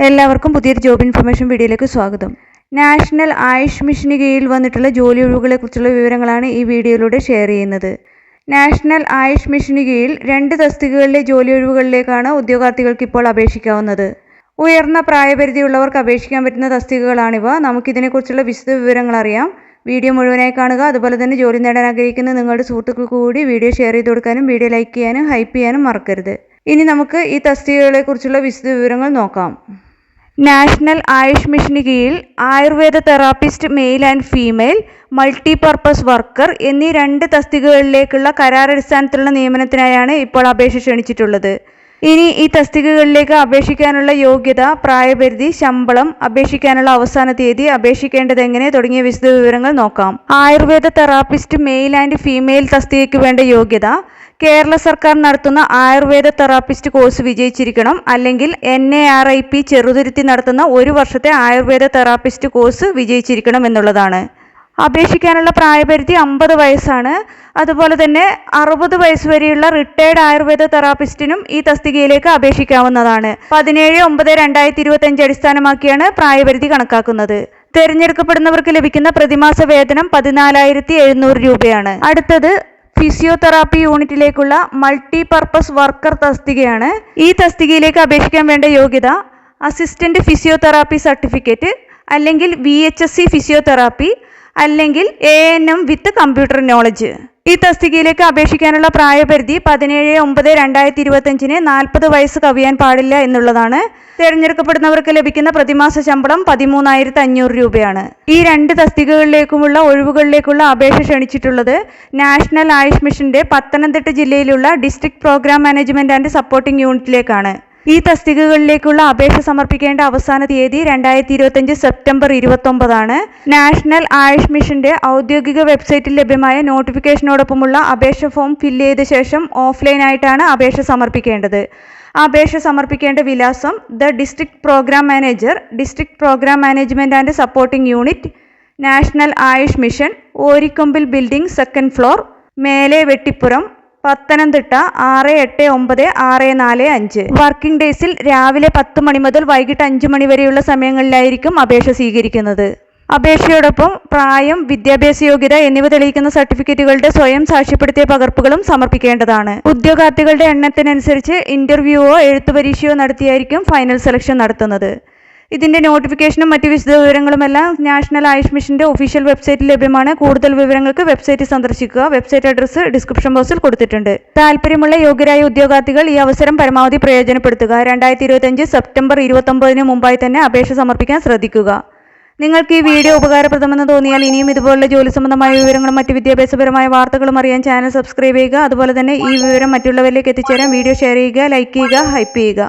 എല്ലാവർക്കും പുതിയൊരു job information വീഡിയോയിലേക്ക് സ്വാഗതം. നാഷണൽ ആയുഷ് മിഷന് കീഴിൽ വന്നിട്ടുള്ള ജോലി ഒഴിവുകളെക്കുറിച്ചുള്ള വിവരങ്ങളാണ് ഈ വീഡിയോയിലൂടെ ഷെയർ ചെയ്യുന്നത്. നാഷണൽ ആയുഷ് മിഷന് കീഴിൽ 2 തസ്തികകളിലെ ജോലി ഒഴിവുകളിലേക്കാണ് ഉദ്യോഗാർത്ഥികൾക്ക് ഇപ്പോൾ അപേക്ഷിക്കാവുന്നത്. ഉയർന്ന പ്രായപരിധിയുള്ളവർക്ക് അപേക്ഷിക്കാൻ പറ്റുന്ന തസ്തികകളാണിവ. നമുക്കിതിനെക്കുറിച്ചുള്ള വിശദ വിവരങ്ങൾ അറിയാം. വീഡിയോ മുഴുവനായി കാണുക. അതുപോലെ തന്നെ ജോലി നേടാൻ ആഗ്രഹിക്കുന്ന നിങ്ങളുടെ സുഹൃത്തുക്കൾക്ക് കൂടി വീഡിയോ ഷെയർ ചെയ്ത് കൊടുക്കാനും വീഡിയോ ലൈക്ക് ചെയ്യാനും ഹൈപ്പ് ചെയ്യാനും മറക്കരുത്. ഇനി നമുക്ക് ഈ തസ്തികകളെക്കുറിച്ചുള്ള വിശദ വിവരങ്ങൾ നോക്കാം. നാഷണൽ ആയുഷ് മിഷന് കീഴിൽ Ayurveda therapist male and female, multipurpose worker എന്നീ 2 തസ്തികകളിലേക്കുള്ള കരാറടിസ്ഥാനത്തിലുള്ള നിയമനത്തിനായാണ് ഇപ്പോൾ അപേക്ഷ ക്ഷണിച്ചിട്ടുള്ളത്. ഇനി ഈ തസ്തികകളിലേക്ക് അപേക്ഷിക്കാനുള്ള യോഗ്യത, പ്രായപരിധി, ശമ്പളം, അപേക്ഷിക്കാനുള്ള അവസാന തീയതി, അപേക്ഷിക്കേണ്ടത് എങ്ങനെ തുടങ്ങിയ വിശദ വിവരങ്ങൾ നോക്കാം. Ayurveda therapist male and female തസ്തികയ്ക്ക് വേണ്ട യോഗ്യത: കേരള സർക്കാർ നടത്തുന്ന ആയുർവേദ തെറാപ്പിസ്റ്റ് കോഴ്സ് വിജയിച്ചിരിക്കണം, അല്ലെങ്കിൽ NARIP ചെറുതുരുത്തി നടത്തുന്ന 1 വർഷത്തെ ആയുർവേദ തെറാപ്പിസ്റ്റ് കോഴ്സ് വിജയിച്ചിരിക്കണം എന്നുള്ളതാണ്. അപേക്ഷിക്കാനുള്ള പ്രായപരിധി 50 വയസ്സാണ്. അതുപോലെ തന്നെ 60 വയസ്സ് വരെയുള്ള റിട്ടയർഡ് ആയുർവേദ തെറാപ്പിസ്റ്റിനും ഈ തസ്തികയിലേക്ക് അപേക്ഷിക്കാവുന്നതാണ്. 17/9/2025 അടിസ്ഥാനമാക്കിയാണ് പ്രായപരിധി കണക്കാക്കുന്നത്. തിരഞ്ഞെടുക്കപ്പെടുന്നവർക്ക് ലഭിക്കുന്ന പ്രതിമാസ വേതനം 14,700 രൂപയാണ്. അടുത്തത് ഫിസിയോതെറാപ്പി യൂണിറ്റിലേക്കുള്ള മൾട്ടിപർപ്പസ് വർക്കർ തസ്തികയാണ്. ഈ തസ്തികയിലേക്ക് അപേക്ഷിക്കാൻ വേണ്ട യോഗ്യത: അസിസ്റ്റന്റ് ഫിസിയോതെറാപ്പി സർട്ടിഫിക്കറ്റ്, അല്ലെങ്കിൽ VHSC ഫിസിയോതെറാപ്പി, അല്ലെങ്കിൽ ANM വിത്ത് കമ്പ്യൂട്ടർ നോളജ്. ഈ തസ്തികയിലേക്ക് അപേക്ഷിക്കാനുള്ള പ്രായപരിധി 17/9/2025 40 വയസ്സ് കവിയാൻ പാടില്ല എന്നുള്ളതാണ്. തിരഞ്ഞെടുക്കപ്പെടുന്നവർക്ക് ലഭിക്കുന്ന പ്രതിമാസ ശമ്പളം 13,500 രൂപയാണ്. ഈ 2 തസ്തികകളിലേക്കുമുള്ള ഒഴിവുകളിലേക്കുള്ള അപേക്ഷ ക്ഷണിച്ചിട്ടുള്ളത് നാഷണൽ ആയുഷ് മിഷന്റെ പത്തനംതിട്ട ജില്ലയിലുള്ള district programme management and supporting യൂണിറ്റിലേക്കാണ്. ഈ തസ്തികകളിലേക്കുള്ള അപേക്ഷ സമർപ്പിക്കേണ്ട അവസാന തീയതി 2025 സെപ്റ്റംബർ 29 നാഷണൽ ആയുഷ് മിഷന്റെ ഔദ്യോഗിക വെബ്സൈറ്റിൽ ലഭ്യമായ നോട്ടിഫിക്കേഷനോടൊപ്പമുള്ള അപേക്ഷ ഫോം ഫില്ല് ചെയ്ത ശേഷം ഓഫ്ലൈനായിട്ടാണ് അപേക്ഷ സമർപ്പിക്കേണ്ടത്. അപേക്ഷ സമർപ്പിക്കേണ്ട വിലാസം: the district programme manager, district programme management and supporting unit, national Ayush mission, ഓരിക്കൊമ്പിൽ building, 2nd floor, Mele Vettipuram, Pathanamthitta 689645. Working ഡേയ്സിൽ രാവിലെ 10 മണി മുതൽ വൈകിട്ട് 5 മണി വരെയുള്ള സമയങ്ങളിലായിരിക്കും അപേക്ഷ സ്വീകരിക്കുന്നത്. അപേക്ഷയോടൊപ്പം പ്രായം, വിദ്യാഭ്യാസ യോഗ്യത എന്നിവ തെളിയിക്കുന്ന സർട്ടിഫിക്കറ്റുകളുടെ സ്വയം സാക്ഷ്യപ്പെടുത്തിയ പകർപ്പുകളും സമർപ്പിക്കേണ്ടതാണ്. ഉദ്യോഗാർത്ഥികളുടെ എണ്ണത്തിനനുസരിച്ച് ഇന്റർവ്യൂവോ എഴുത്തുപരീക്ഷയോ നടത്തിയായിരിക്കും ഫൈനൽ സെലക്ഷൻ നടത്തുന്നത്. ഇതിന്റെ നോട്ടിഫിക്കേഷനും മറ്റ് വിശദ വിവരങ്ങളുമെല്ലാം നാഷണൽ ആയുഷ് മിഷന്റെ ഒഫീഷ്യൽ വെബ്സൈറ്റിൽ ലഭ്യമാണ്. കൂടുതൽ വിവരങ്ങൾക്ക് വെബ്സൈറ്റ് സന്ദർശിക്കുക. വെബ്സൈറ്റ് അഡ്രസ്സ് ഡിസ്ക്രിപ്ഷൻ ബോക്സിൽ കൊടുത്തിട്ടുണ്ട്. താല്പര്യമുള്ള യോഗ്യരായ ഉദ്യോഗാർത്ഥികൾ ഈ അവസരം പരമാവധി പ്രയോജനപ്പെടുത്തുക. 2025 സെപ്റ്റംബർ 29 മുമ്പായി തന്നെ അപേക്ഷ സമർപ്പിക്കാൻ ശ്രദ്ധിക്കുക. നിങ്ങൾക്ക് ഈ വീഡിയോ ഉപകാരപ്രദമെന്ന് തോന്നിയാൽ ഇനിയും ഇതുപോലുള്ള ജോലി സംബന്ധമായ വിവരങ്ങളും മറ്റ് വിദ്യാഭ്യാസപരമായ വാർത്തകളും അറിയാൻ ചാനൽ സബ്സ്ക്രൈബ് ചെയ്യുക. അതുപോലെ തന്നെ ഈ വിവരം മറ്റുള്ളവരിലേക്ക് എത്തിച്ചേരാൻ വീഡിയോ ഷെയർ ചെയ്യുക, ലൈക്ക് ചെയ്യുക, ഹൈപ്പ് ചെയ്യുക.